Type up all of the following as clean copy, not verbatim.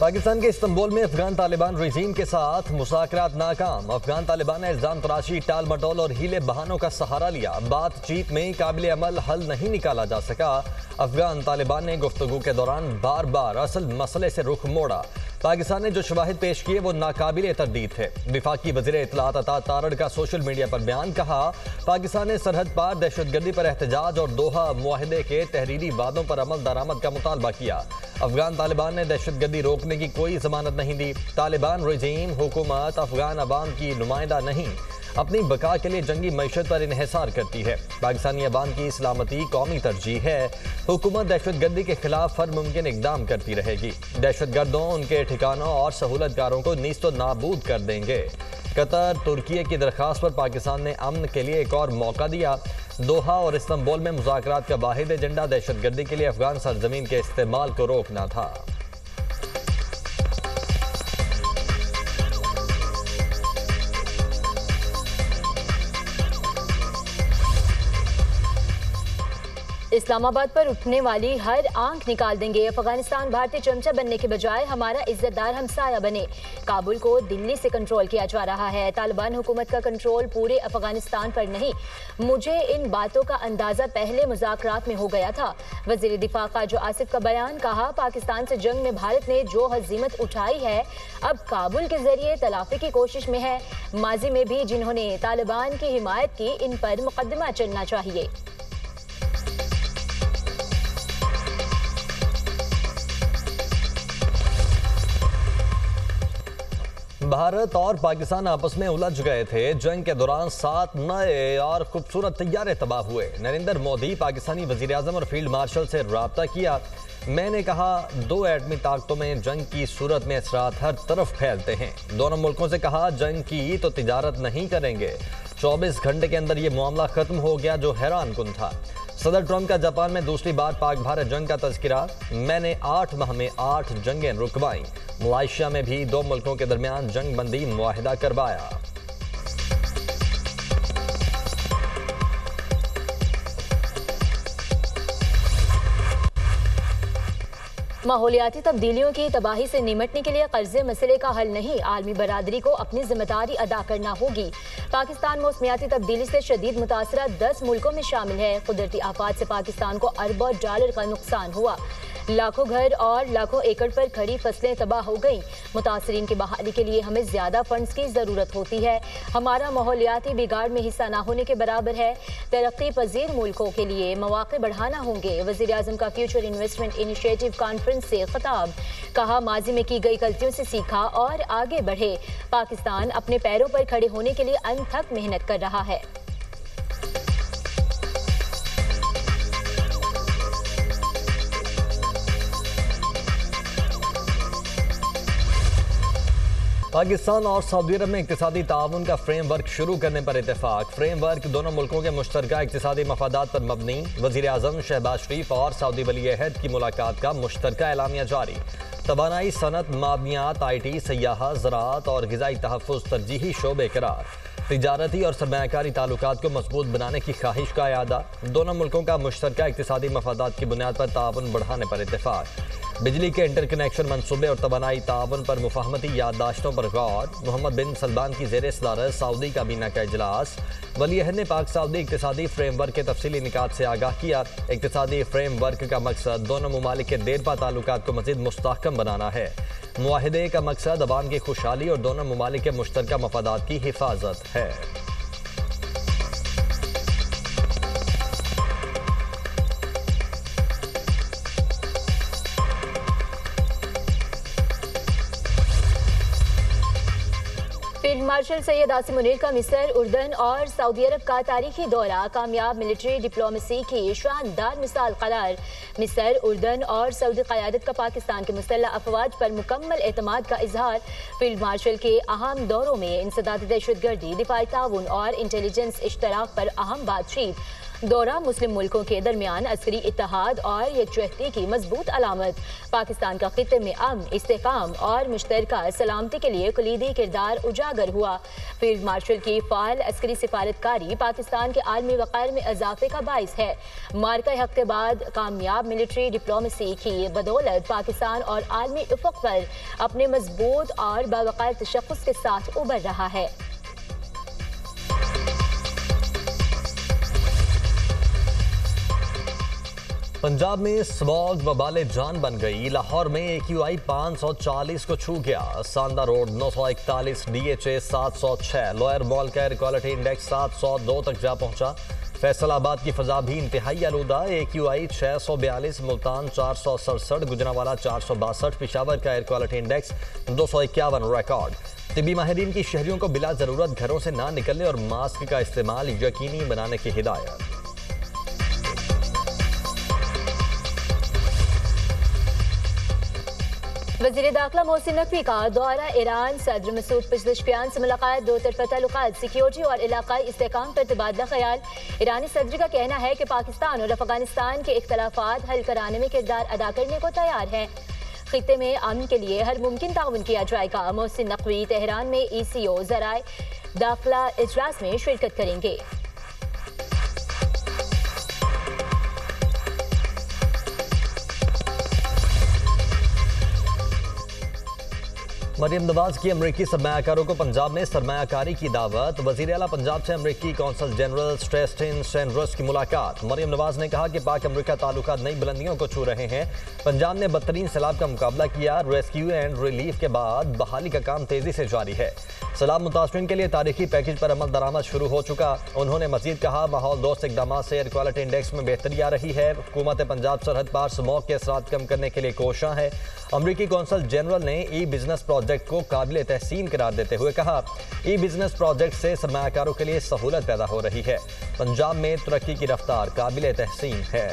पाकिस्तान के इस्तांबुल में अफगान तालिबान रजीम के साथ मुज़ाकरात नाकाम। अफगान तालिबान ने इल्जाम तराशी, टाल मटोल और हीले बहानों का सहारा लिया। बातचीत में काबिल अमल हल नहीं निकाला जा सका। अफगान तालिबान ने गुफ्तगू के दौरान बार बार असल मसले से रुख मोड़ा। पाकिस्तान ने जो शवाहिद पेश किए वो नाकाबिले तरदीद थे। विफाकी वज़ीर इत्तलात अता तारड़ का सोशल मीडिया पर बयान, कहा पाकिस्तान ने सरहद पार दहशतगर्दी पर एहतजाज और दोहा मुआहदे के तहरीरी वादों पर अमल दरामद का मुतालबा किया। अफगान तालिबान ने दहशतगर्दी रोकने की कोई जमानत नहीं दी। तालिबान रजीम हुकूमत अफगान अवाम की नुमाइंदा नहीं, अपनी बका के लिए जंगी मैशत पर इन्हिसार करती है। पाकिस्तानी अवाम की सलामती कौमी तरजीह है। हुकूमत दहशतगर्दी के खिलाफ हर मुमकिन इकदाम करती रहेगी। दहशतगर्दों, उनके ठिकानों और सहूलतकारों को नीस्तो नाबूद कर देंगे। कतर तुर्की की दरख्वास्त पर पाकिस्तान ने अमन के लिए एक और मौका दिया। दोहा और इस्तांबुल में मुज़ाकरात का वाहिद एजेंडा दहशतगर्दी के लिए अफगान सरजमीन के इस्तेमाल को रोकना था। इस्लामाबाद पर उठने वाली हर आंख निकाल देंगे। अफगानिस्तान भारतीय चमचा बनने के बजाय हमारा इज्जतदार हमसाया बने। काबुल को दिल्ली से कंट्रोल किया जा रहा है। तालिबान हुकूमत का कंट्रोल पूरे अफगानिस्तान पर नहीं। मुझे इन बातों का अंदाजा पहले मुज़ाकरात में हो गया था। वज़ीर दिफा ख़ाजा आसिफ का बयान, कहा पाकिस्तान से जंग में भारत ने जो हज़ीमत उठाई है अब काबुल के जरिए तलाफी की कोशिश में है। माजी में भी जिन्होंने तालिबान की हिमायत की, इन पर मुकदमा चलना चाहिए। भारत और पाकिस्तान आपस में उलझ गए थे। जंग के दौरान 7 नए और खूबसूरत तैयारे तबाह हुए। नरेंद्र मोदी पाकिस्तानी वजीर आज़म और फील्ड मार्शल से रब्ता किया। मैंने कहा 2 एटमी ताकतों में जंग की सूरत में असरात हर तरफ फैलते हैं। दोनों मुल्कों से कहा जंग की तो तिजारत नहीं करेंगे। 24 घंटे के अंदर ये मामला खत्म हो गया, जो हैरान कुन था। सदर ट्रंप का जापान में दूसरी बार पाक भारत जंग का तज़किरा। मैंने 8 माह में 8 जंगें रुकवाई। मलेशिया में भी 2 मुल्कों के दरमियान जंग बंदी मुआहिदा करवाया। माहौलियाती तब्दीलियों की तबाही से निमटने के लिए कर्जे मसले का हल नहीं, आलमी बरादरी को अपनी जिम्मेदारी अदा करना होगी। पाकिस्तान मौसमियाती तब्दीली से शदीद मुतासरा 10 मुल्कों में शामिल है। कुदरती आफात से पाकिस्तान को अरबों डॉलर का नुकसान हुआ। लाखों घर और लाखों एकड़ पर खड़ी फसलें तबाह हो गईं। मुतासरीन की बहाली के लिए हमें ज़्यादा फंड्स की ज़रूरत होती है। हमारा माहौलियाती बिगाड़ में हिस्सा ना होने के बराबर है। तरक्की पजीर मुल्कों के लिए मौक़े बढ़ाना होंगे। वज़ीर आज़म का फ्यूचर इन्वेस्टमेंट इनिशिएटिव कॉन्फ्रेंस से खिताब, कहा माजी में की गई गलतियों से सीखा और आगे बढ़े। पाकिस्तान अपने पैरों पर खड़े होने के लिए अनथक मेहनत कर रहा है। पाकिस्तान और सऊदी अरब में इक़्तिसादी ताउन का फ्रेमवर्क शुरू करने पर इत्तेफाक। फ्रेमवर्क दोनों मुल्कों के मुश्तरका इक़्तिसादी मफादात पर मबनी। वज़ीर आज़म शहबाज शरीफ और सऊदी वली अहद की मुलाकात का मुश्तरका एलामिया जारी। तवानाई, सनत, मादनियात, IT, सयाहत, ज़राअत और ग़िज़ाई तहफ़्फ़ुज़ तरजीही शोबे करार। तिजारती और सरमायाकारी ताल्लुकात को मजबूत बनाने की ख्वाहिश का अयादा। दोनों मुल्कों का मुश्तरका इक़्तिसादी मफादात की बुनियाद पर ताउन बढ़ाने पर इत्तेफाक। बिजली के इंटरकनेक्शन मनसूबे और तवानाई ताउन पर मुफाहमती याददाश्तों पर गौर। मोहम्मद बिन सलमान की ज़ेर सदारत सऊदी काबीना का इजलास। वली अहद ने पाक सऊदी इक़्तिसादी फ्रेमवर्क के तफसीली निकात से आगाह किया। इक़्तिसादी फ्रेमवर्क का मकसद दोनों ममालिक के देरपा ताल्लुकात को मज़ीद मुस्तहकम बनाना है। मुआहिदे का मकसद अवाम की खुशहाली और दोनों ममालिक के मुश्तरका मफादात की हिफाजत है। फील्ड मार्शल सैयद आसिम मुनीर का मिस्र, उर्दन और सऊदी अरब का तारीखी दौरा कामयाब मिलिट्री डिप्लोमेसी की शानदार मिसाल करार। मिस्र, उर्दन और सऊदी क़यादत का पाकिस्तान के मुसल्लह अफवाज पर मुकम्मल एतमाद का इजहार। फील्ड मार्शल के अहम दौरों में इंसदादी दहशतगर्दी, दिफाई ताउन और इंटेलिजेंस इश्तराक पर अहम बातचीत। दौरा मुस्लिम मुल्कों के दरमियान अस्करी इत्तेहाद और यकजहती की मजबूत अलामत। पाकिस्तान का खित्ते में अमन, इस्तेहकाम और मुश्तरका सलामती के लिए कलीदी किरदार उजागर हुआ। फील्ड मार्शल की फाल अस्करी सिफारतकारी पाकिस्तान के आलमी वक़ार में इजाफे का बाइस है। मार्का हक के बाद कामयाब मिलिट्री डिप्लोमेसी की बदौलत पाकिस्तान और आलमी उफ़क़ पर अपने मजबूत और बावक़ार तशख़्ख़ुस के साथ उभर रहा है। पंजाब में स्मॉग वबाले जान बन गई। लाहौर में AQI 540 को छू गया। सांदा रोड 941, DHA 706, लोअर मॉल का एयर क्वालिटी इंडेक्स 702 तक जा पहुंचा। फैसलाबाद की फजा भी इंतहाई आलूदा। AQI 642, मुल्तान 467, गुजरांवाला 462, पिशावर का एयर क्वालिटी इंडेक्स 251 रिकॉर्ड। तिबी माहिरीन की शहरियों को बिला जरूरत घरों से ना निकलने और मास्क का इस्तेमाल यकीनी बनाने की हिदायत। वज़ीर दाखिला मोहसिन नकवी का दौरा ईरान। सदर मसूद पेज़ेश्कियान से मुलाकात। दो तरफ़ा ताल्लुकात, सिक्योरिटी और इलाकाई इस्तेहकाम पर तबादला ख्याल। ईरानी सदर का कहना है कि पाकिस्तान और अफगानिस्तान के इख्तलाफात हल कराने में किरदार अदा करने को तैयार है। खित्ते में अमन के लिए हर मुमकिन ताउन किया जाएगा। मोहसिन नकवी तेहरान में ECO ज़राए दाखिला इजलास में शिरकत करेंगे। मरियम नवाज की अमरीकी सरमायाकारों को पंजाब में सरमायाकारी की दावत। वज़ीर आला पंजाब से अमरीकी कौंसल जनरल स्ट्रेस्टिन सैंड्रस की मुलाकात। मरियम नवाज ने कहा कि पाक अमरीका ताल्लुकात नई बुलंदियों को छू रहे हैं। पंजाब ने बदतरीन सैलाब का मुकाबला किया। रेस्क्यू एंड रिलीफ के बाद बहाली का काम तेजी से जारी है। सैलाब मुतासरीन के लिए तारीखी पैकेज पर अमल दरामद शुरू हो चुका। उन्होंने मजीद कहा, माहौल दोस्त इकदाम से एयर क्वालिटी इंडेक्स में बेहतरी आ रही है। हुकूमत पंजाब सरहद पार स्मॉग के असरात कम करने के लिए कोशां है। अमरीकी कौंसल जनरल ने ई-बिजनेस प्रोजेक्ट को काबिल तहसीन करार देते हुए कहा, ई-बिजनेस प्रोजेक्ट से सरमायाकारों के लिए सहूलत पैदा हो रही है। पंजाब में तरक्की की रफ्तार काबिल तहसीन है।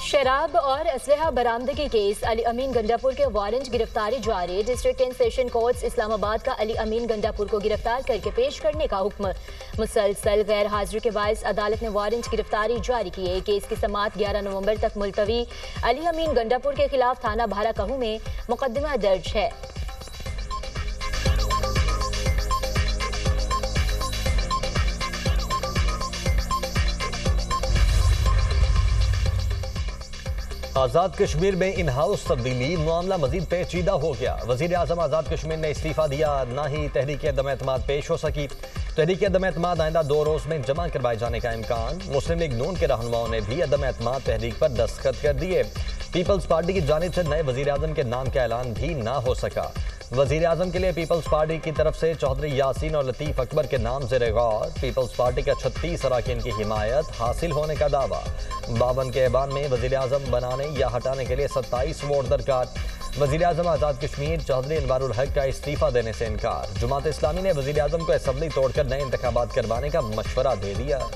शराब और असलहा बरामदगी केस। अली अमीन गंडापुर के वारंट गिरफ्तारी जारी। District and session courts Islamabad का अली अमीन गंडापुर को गिरफ्तार करके पेश करने का हुक्म। मुसलसल गैर हाजिरी के बायस अदालत ने वारंट गिरफ्तारी जारी किए। केस की समाअत 11 नवंबर तक मुलतवी। अली अमीन गंडापुर के खिलाफ थाना भारा कहू में मुकदमा दर्ज है। आज़ाद कश्मीर में इन हाउस तब्दीली, मामला मजीद पेचीदा हो गया। वज़ीर आज़म आज़ाद कश्मीर ने इस्तीफ़ा दिया, ना ही तहरीक अदम एतमाद पेश हो सकी। तहरीक अदम एतमाद आइंदा 2 रोज़ में जमा करवाए जाने का इम्कान। मुस्लिम लीग नून के रहनुमाओं ने भी अदम एतमाद तहरीक पर दस्तखत कर दिए। पीपल्स पार्टी की जानिब से नए वज़ीर आज़म के नाम का ऐलान भी ना हो सका। वज़ीर आज़म के लिए पीपल्स पार्टी की तरफ से चौधरी यासीन और लतीफ़ अकबर के नाम ज़ेर गौर। पीपल्स पार्टी का 36 अरकान की हिमायत हासिल होने का दावा। 52 के ऐवान में वज़ीर आज़म बनाने या हटाने के लिए 27 वोट दरकार। वज़ीर आज़म आज़ाद कश्मीर चौधरी अनवारुल हक का इस्तीफ़ा देने से इनकार। जमात इस्लामी ने वज़ीर आज़म को असम्बली तोड़कर नए इंतखाबात करवाने का मशवरा दे दिया।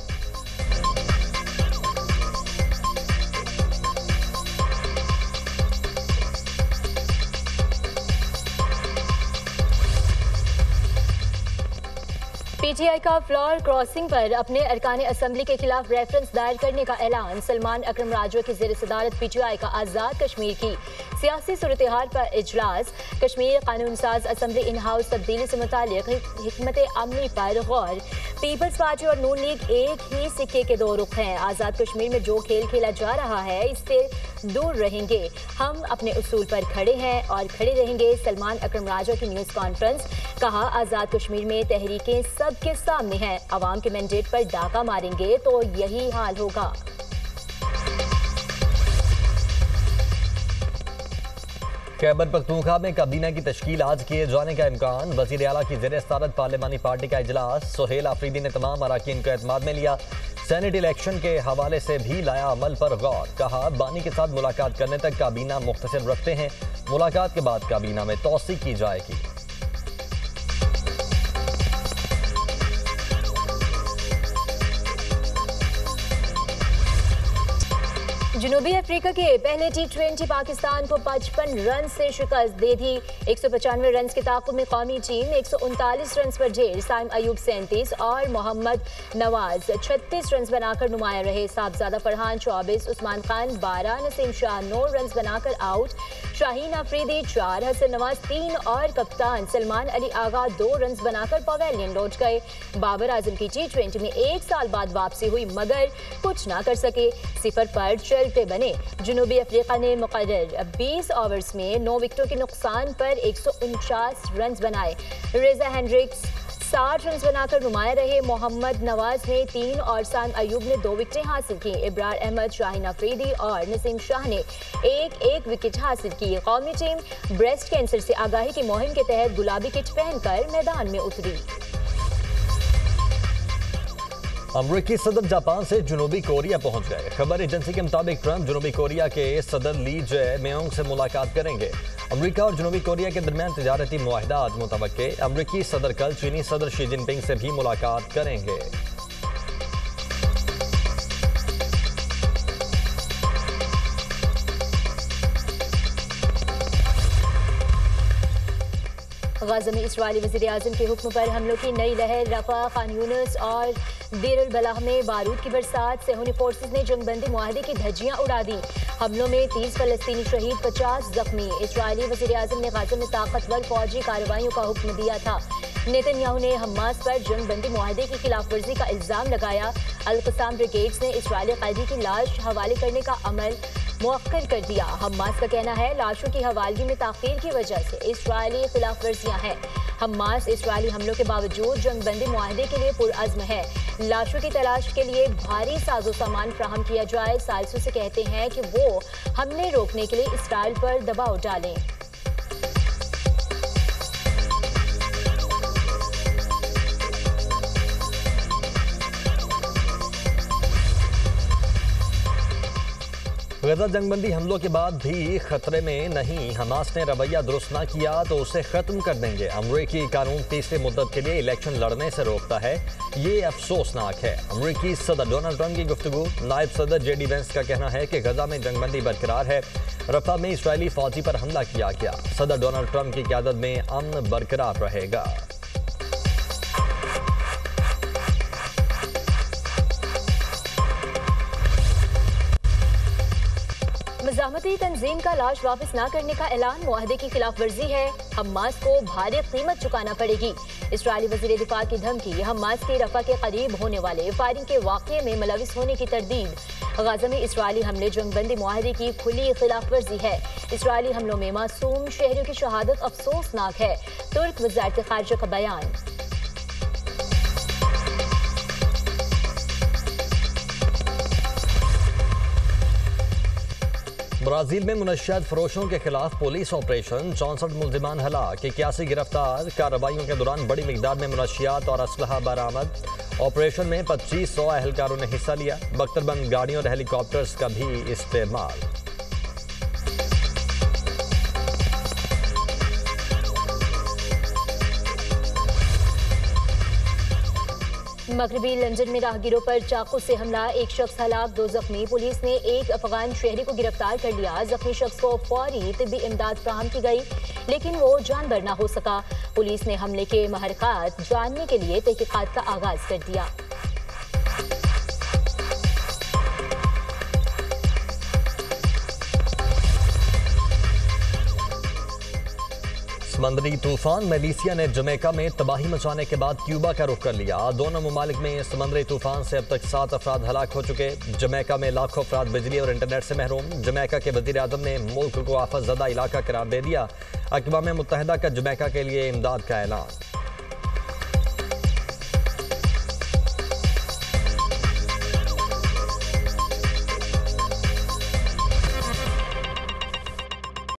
PTI का फ्लोर क्रॉसिंग पर अपने अरकान असम्बली के खिलाफ रेफरेंस दायर करने का ऐलान। सलमान अकरम राजू की ज़ेर सदारत PTI का आज़ाद कश्मीर की सियासी सूरत-ए-हाल पर इजलास। कश्मीर कानून साज असम्बली इन हाउस तब्दीली से मुतालिक हिकमत अमली पर गौर। पीपल्स पार्टी और नून लीग एक ही सिक्के के 2 रुख हैं। आज़ाद कश्मीर में जो खेल खेला जा रहा है इससे दूर रहेंगे। हम अपने उसूल पर खड़े हैं और खड़े रहेंगे। सलमान अकरम राजा की न्यूज़ कॉन्फ्रेंस। कहा, आज़ाद कश्मीर में तहरीकें सबके सामने हैं। अवाम के मैंडेट पर डाका मारेंगे तो यही हाल होगा। खैबर पख्तूनख्वा में काबीना की तश्कील आज किए जाने का इम्कान। वज़ीर आला की ज़ेर सदारत पार्लिमानी पार्टी का इजलास। सुहेल आफरीदी ने तमाम अरकान को एतमाद में लिया। सेनेट इलेक्शन के हवाले से भी लाया अमल पर गौर। कहा, बानी के साथ मुलाकात करने तक काबीना मुख्तसर रखते हैं। मुलाकात के बाद काबीना में तौसी की जाएगी। जनूबी अफ्रीका के पहले T20 पाकिस्तान को 55 रन से शिकस्त दे दी। 195 रन के ताक़ुब में कौमी टीम 139 रन पर ढेर। साइम अयूब 37 और मोहम्मद नवाज 36 रन बनाकर नुमाया रहे। साहबजादा फरहान 24, उस्मान खान 12, नसीम शाह 9 रन बनाकर आउट। शाहीन अफरीदी 4, हसन नवाज 3 और कप्तान सलमान अली आगा 2 रन बनाकर पवेलियन लौट गए। बाबर आजम की T20 में 1 साल बाद वापसी हुई मगर कुछ ना कर सके। 0 पर चलते बने। जनूबी अफ्रीका ने मुकर्रर 20 ओवर्स में 9 विकेटों के नुकसान पर 149 रन बनाए। रेजा हेंड्रिक्स 60 रन बनाकर नुमाया रहे। मोहम्मद नवाज ने 3 और साइम अयूब ने 2 विकेटें हासिल की। इब्रार अहमद, शाहीन अफरीदी और नसीम शाह ने एक विकेट हासिल की। कौमी टीम ब्रेस्ट कैंसर से आगाही की मुहिम के तहत गुलाबी किट पहनकर मैदान में उतरी। अमरीकी सदर जापान से जनूबी कोरिया पहुंच गए। खबर एजेंसी के मुताबिक ट्रंप जनूबी कोरिया के सदर ली जे मेयोंग से मुलाकात करेंगे। अमरीका और जनूबी कोरिया के दरमियान तिजारती मुआहदात मुतवक्के। अमरीकी सदर कल चीनी सदर शी जिनपिंग से भी मुलाकात करेंगे। गाज़ा में इस्राईली वज़ीर-ए-आज़म के हुक्म पर हमलों की नई लहर। रफ़ा, खान यूनिस और देर अल बलाह में बारूद की बरसात। सेहूनी फोर्सेस ने जंगबंदी मुआहदे की धज्जियां उड़ा दी। हमलों में 30 फलस्तीनी शहीद, 50 जख्मी। इस्राईली वज़ीर-ए-आज़म ने गाज़ा में ताकतवर फौजी कार्रवाइयों का हुक्म दिया था। नेतन्याहू ने हमास पर जंगबंदी मुआहदे की खिलाफ वर्जी का इल्ज़ाम लगाया। अल-क़साम ब्रिगेड्स ने इस्राईली कैदी की लाश हवाले करने का अमल मुअक्कर कर दिया। हमास का कहना है लाशों की हवालगी में ताख़ीर की वजह से इस्राईली खिलाफ वर्जियाँ हैं। हमास इस्राईली हमलों के बावजूद जंगबंदी मुआहदे के लिए पुरअज़्म है। लाशों की तलाश के लिए भारी साजो सामान फ्राहम किया जाए। सालिसों से कहते हैं कि वो हमले रोकने के लिए इस्राईल पर दबाव डालें। गजा जंगबंदी हमलों के बाद भी खतरे में नहीं। हमास ने रवैया दुरुस्त ना किया तो उसे खत्म कर देंगे। अमरीकी कानून तीसरी मुद्दत के लिए इलेक्शन लड़ने से रोकता है। ये अफसोसनाक है। अमरीकी सदर डोनाल्ड ट्रंप की गुफ्तगू। नायब सदर जेडी वेंस का कहना है कि गजा में जंगबंदी बरकरार है। रफा में इस्राईली फौजी पर हमला किया गया। सदर डोनाल्ड ट्रंप की क़यादत में अमन बरकरार रहेगा। मज़ाहमती तंजीम का लाश वापस ना करने का ऐलान मुआहदे की खिलाफ वर्जी है। हमास को भारी कीमत चुकाना पड़ेगी। इस्राईली वज़ीर दिफा की धमकी। हमास के रफा के करीब होने वाले फायरिंग के वाक़ये में मुलविस होने की तरदीद। गाज़ा में इस्राईली हमले जंगबंदी मुआहदे की खुली खिलाफ वर्जी है। इस्राईली हमलों में मासूम शहरियों की शहादत अफसोसनाक है। तुर्क वज़ारत ख़ारिजा का बयान। ब्राजील में मुनशियात फरोशों के खिलाफ पुलिस ऑपरेशन। 64 मुल्जिमान हलाक, 81 गिरफ्तार। कार्रवाइयों के दौरान बड़ी मिकदार में मुनशियात और असलहा बरामद। ऑपरेशन में 2500 एहलकारों ने हिस्सा लिया। बख्तरबंद गाड़ियों और हेलीकॉप्टर्स का भी इस्तेमाल। मगरबी लंदन में राहगीरों पर चाकू से हमला। 1 शख्स हलाक, 2 जख्मी। पुलिस ने 1 अफगान शहरी को गिरफ्तार कर लिया। जख्मी शख्स को फौरी तिब्बी इमदाद फराहम की गई लेकिन वो जानबर ना हो सका। पुलिस ने हमले के महरकात जानने के लिए तहकीकात का आगाज कर दिया। समंदरी तूफान मेलिसिया ने जमैका में तबाही मचाने के बाद क्यूबा का रुख कर लिया। दोनों ममालिक में समंदरी तूफान से अब तक 7 अफराद हलाक हो चुके। जमैका में लाखों अफराद बिजली और इंटरनेट से महरूम। जमैका के वज़ीर आज़म ने मुल्क को आफत ज़दा इलाका करार दे दिया। अक़वाम मुत्तहिदा का जमैका के लिए इमदाद का ऐलान।